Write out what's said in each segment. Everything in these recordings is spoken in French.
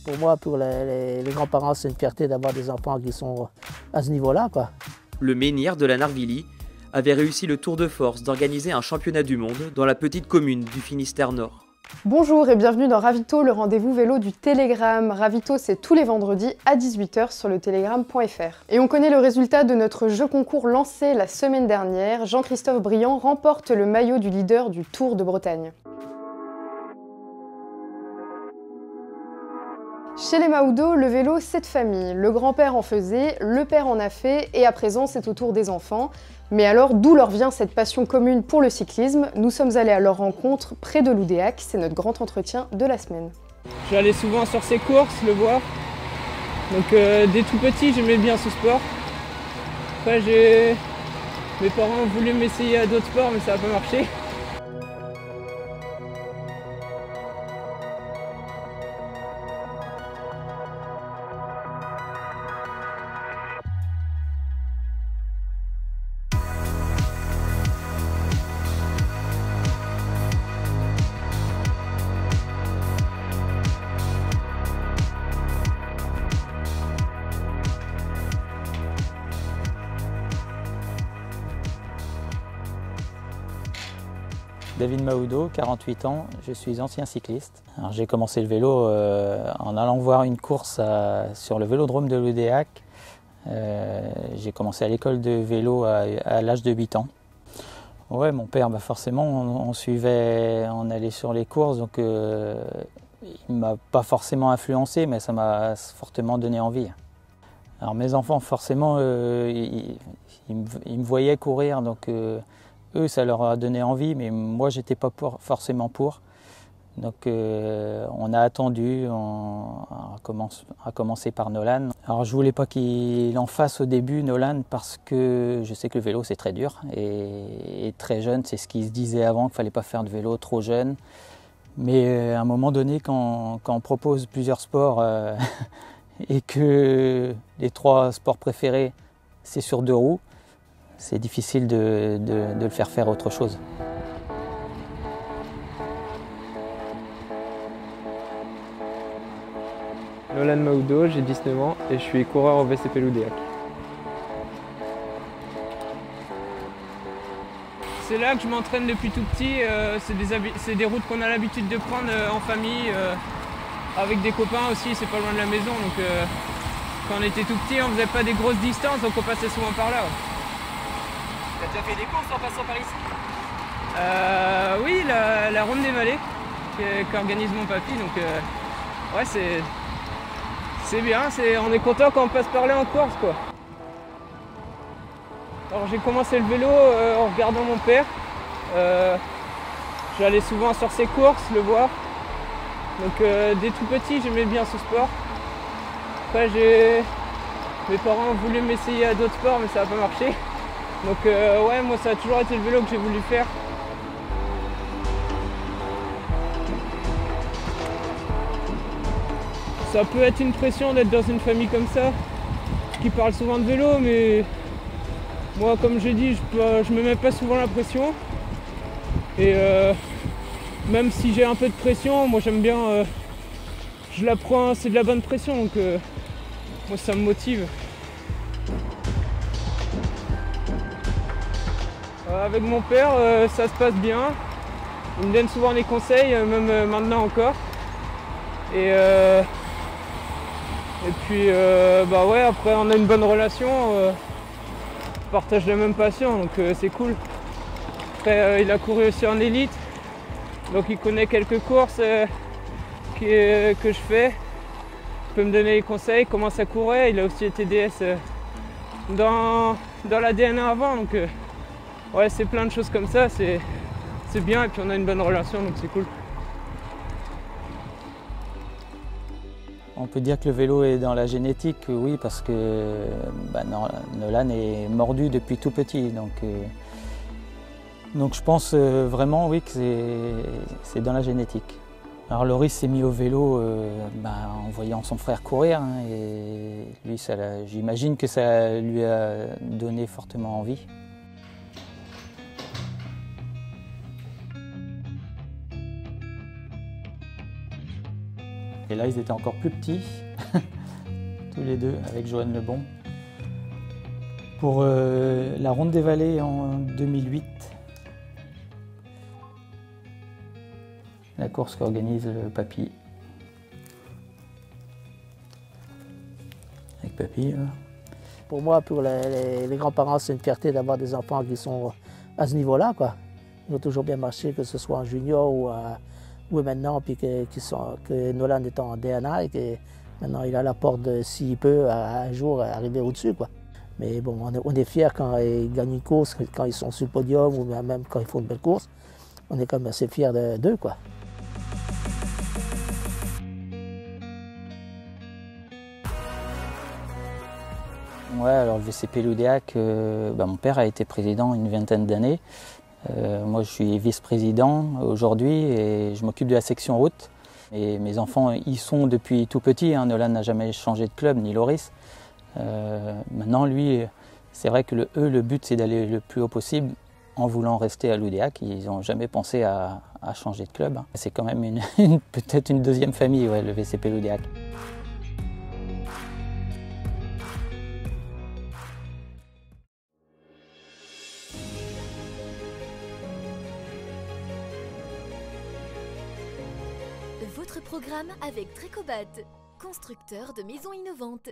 pour moi, pour les grands-parents, c'est une fierté d'avoir des enfants qui sont à ce niveau-là, quoi. Le menhir de la Narvilly avait réussi le tour de force d'organiser un championnat du monde dans la petite commune du Finistère Nord. Bonjour et bienvenue dans Ravito, le rendez-vous vélo du Télégramme. Ravito, c'est tous les vendredis à 18 h sur le télégramme.fr. Et on connaît le résultat de notre jeu concours lancé la semaine dernière. Jean-Christophe Briand remporte le maillot du leader du Tour de Bretagne. Chez les Mahoudeau, le vélo, c'est de famille. Le grand-père en faisait, le père en a fait, et à présent, c'est au tour des enfants. Mais alors, d'où leur vient cette passion commune pour le cyclisme? Nous sommes allés à leur rencontre près de Loudéac, c'est notre grand entretien de la semaine. J'allais souvent sur ces courses, le voir. Donc dès tout petit, j'aimais bien ce sport. Après, mes parents ont voulu m'essayer à d'autres sports, mais ça n'a pas marché. David Mahoudeau, 48 ans, je suis ancien cycliste. J'ai commencé le vélo en allant voir une course sur le vélodrome de Loudéac. J'ai commencé à l'école de vélo à l'âge de 8 ans. Ouais, mon père, forcément, on allait sur les courses, donc il ne m'a pas forcément influencé, mais ça m'a fortement donné envie. Alors mes enfants, forcément, ils me voyaient courir, donc eux, ça leur a donné envie, mais moi, j'étais pas forcément pour. Donc, on a attendu, à commencer par Nolan. Alors, je voulais pas qu'il en fasse au début, Nolan, parce que je sais que le vélo, c'est très dur. Et très jeune, c'est ce qu'il se disait avant, qu'il fallait pas faire de vélo trop jeune. Mais à un moment donné, quand on propose plusieurs sports et que les 3 sports préférés, c'est sur 2 roues, c'est difficile de le faire autre chose. Nolan Mahoudeau, j'ai 19 ans et je suis coureur au VCP Loudéac. C'est là que je m'entraîne depuis tout petit. C'est des routes qu'on a l'habitude de prendre en famille, avec des copains aussi, c'est pas loin de la maison. Donc quand on était tout petit, on faisait pas des grosses distances, donc on passait souvent par là. Ouais. T'as déjà fait des courses en passant par ici? Oui, la Ronde des Vallées qu'organise mon papy, donc ouais, c'est bien, on est content quand on passe par là en course, quoi. Alors j'ai commencé le vélo en regardant mon père. J'allais souvent sur ses courses, le voir. Donc dès tout petit, j'aimais bien ce sport. Après, mes parents ont voulu m'essayer à d'autres sports, mais ça n'a pas marché. Donc ouais, moi ça a toujours été le vélo que j'ai voulu faire. Ça peut être une pression d'être dans une famille comme ça, qui parle souvent de vélo, mais moi comme j'ai dit, je me mets pas souvent la pression. Et même si j'ai un peu de pression, moi j'aime bien, je la prends, c'est de la bonne pression, donc moi ça me motive. Avec mon père, ça se passe bien. Il me donne souvent des conseils, même maintenant encore. Et puis, ouais, après, on a une bonne relation. On partage la même passion, donc c'est cool. Après, il a couru aussi en élite. Donc, il connaît quelques courses que je fais. Il peut me donner des conseils, comment ça courait. Il a aussi été DS dans la DNA avant. Donc, ouais, c'est plein de choses comme ça, c'est bien et puis on a une bonne relation, donc c'est cool. On peut dire que le vélo est dans la génétique, oui, parce que Nolan est mordu depuis tout petit. Donc je pense vraiment, oui, que c'est dans la génétique. Alors Loris s'est mis au vélo en voyant son frère courir, hein, et lui, j'imagine que ça lui a donné fortement envie. Et là, ils étaient encore plus petits, tous les deux, avec Joanne Lebon. Pour la Ronde des Vallées en 2008, la course qu'organise le Papy. Avec Papy, là. Pour moi, pour les grands-parents, c'est une fierté d'avoir des enfants qui sont à ce niveau-là, quoi. Ils ont toujours bien marché, que ce soit en junior ou maintenant, puis que Nolan est en DNA et que maintenant il a la porte de, s'il peut, un jour arriver au-dessus, quoi. Mais bon, on est fiers quand ils gagnent une course, quand ils sont sur le podium ou même quand ils font une belle course. On est quand même assez fiers d'eux, quoi. Ouais, alors le VCP Loudéac, mon père a été président une vingtaine d'années. Moi, je suis vice-président aujourd'hui et je m'occupe de la section route. Et mes enfants y sont depuis tout petit. Hein. Nolan n'a jamais changé de club, ni Loris. Maintenant, lui, c'est vrai que le but, c'est d'aller le plus haut possible en voulant rester à Loudéac. Ils n'ont jamais pensé à changer de club. Hein. C'est quand même peut-être une deuxième famille, ouais, le VCP Loudéac. Votre programme avec Trecobat, constructeur de maisons innovantes.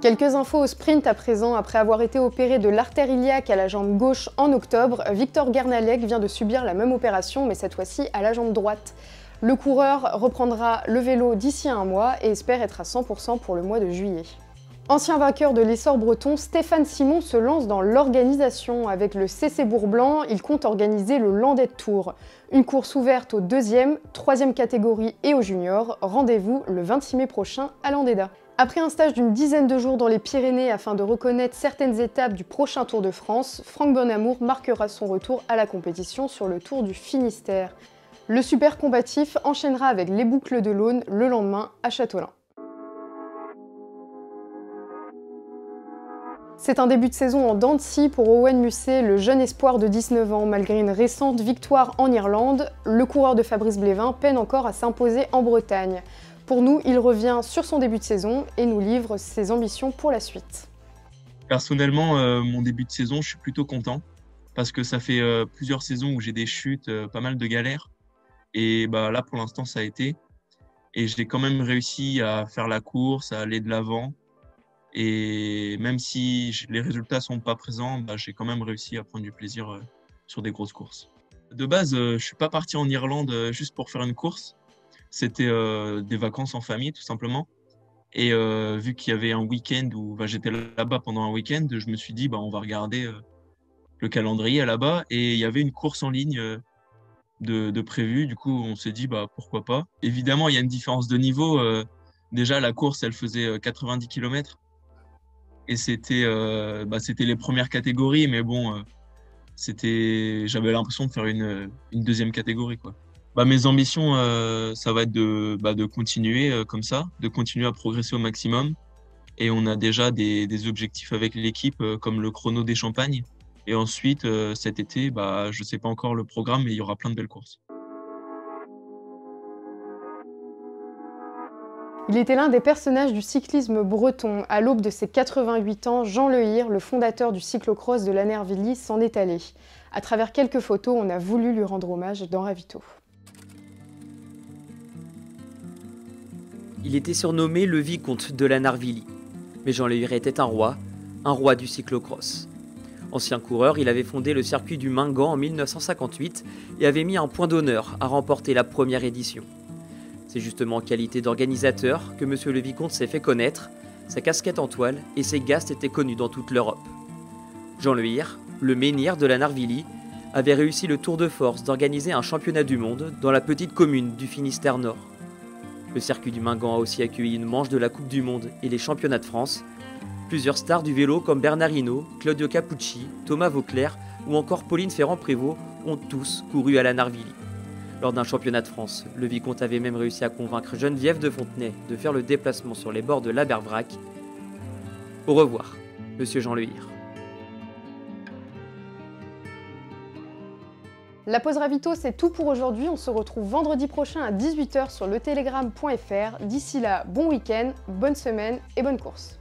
Quelques infos au sprint à présent. Après avoir été opéré de l'artère iliaque à la jambe gauche en octobre, Victor Gernalek vient de subir la même opération, mais cette fois-ci à la jambe droite. Le coureur reprendra le vélo d'ici à un mois et espère être à 100% pour le mois de juillet. Ancien vainqueur de l'essor breton, Stéphane Simon se lance dans l'organisation. Avec le CC Bourg-Blanc, il compte organiser le Landette Tour. Une course ouverte aux 2e, 3e catégories et aux juniors. Rendez-vous le 26 mai prochain à Landéda. Après un stage d'une dizaine de jours dans les Pyrénées afin de reconnaître certaines étapes du prochain Tour de France, Franck Bonamour marquera son retour à la compétition sur le Tour du Finistère. Le super combatif enchaînera avec les boucles de l'Aune le lendemain à Châteaulin. C'est un début de saison en dents de scie pour Owen Musset, le jeune espoir de 19 ans. Malgré une récente victoire en Irlande, le coureur de Fabrice Blévin peine encore à s'imposer en Bretagne. Pour nous, il revient sur son début de saison et nous livre ses ambitions pour la suite. Personnellement, mon début de saison, je suis plutôt content parce que ça fait plusieurs saisons où j'ai des chutes, pas mal de galères. Et là, pour l'instant, ça a été. Et j'ai quand même réussi à faire la course, à aller de l'avant. Et même si les résultats sont pas présents, j'ai quand même réussi à prendre du plaisir sur des grosses courses. De base, je suis pas parti en Irlande juste pour faire une course. C'était des vacances en famille, tout simplement. Et vu qu'il y avait un week-end où j'étais là-bas pendant un week-end, je me suis dit, on va regarder le calendrier là-bas. Et il y avait une course en ligne de prévue. Du coup, on s'est dit, pourquoi pas. Évidemment, il y a une différence de niveau. Déjà, la course, elle faisait 90 km. Et c'était les premières catégories, mais bon, j'avais l'impression de faire une deuxième catégorie, quoi. Mes ambitions, ça va être de continuer comme ça, de continuer à progresser au maximum. Et on a déjà des objectifs avec l'équipe, comme le chrono des Champagnes. Et ensuite, cet été, je sais pas encore le programme, mais il y aura plein de belles courses. Il était l'un des personnages du cyclisme breton. À l'aube de ses 88 ans, Jean Lehir, le fondateur du cyclocross de Lannervilly, s'en est allé. À travers quelques photos, on a voulu lui rendre hommage dans Ravito. Il était surnommé le vicomte de Lannervilly. Mais Jean Lehir était un roi du cyclocross. Ancien coureur, il avait fondé le circuit du Mingan en 1958 et avait mis un point d'honneur à remporter la première édition. C'est justement en qualité d'organisateur que Monsieur le Vicomte s'est fait connaître, sa casquette en toile et ses gastes étaient connus dans toute l'Europe. Jean Lehir, le menhir de Lannervilly, avait réussi le tour de force d'organiser un championnat du monde dans la petite commune du Finistère Nord. Le circuit du Mingan a aussi accueilli une manche de la Coupe du Monde et les championnats de France. Plusieurs stars du vélo comme Bernard Hinault, Claudio Capucci, Thomas Vauclair ou encore Pauline Ferrand-Prévot ont tous couru à Lannervilly. Lors d'un championnat de France, le vicomte avait même réussi à convaincre Geneviève de Fontenay de faire le déplacement sur les bords de l'Abervrac. Au revoir, Monsieur Jean Lehir. La pause ravito, c'est tout pour aujourd'hui. On se retrouve vendredi prochain à 18 h sur letélégramme.fr. D'ici là, bon week-end, bonne semaine et bonne course.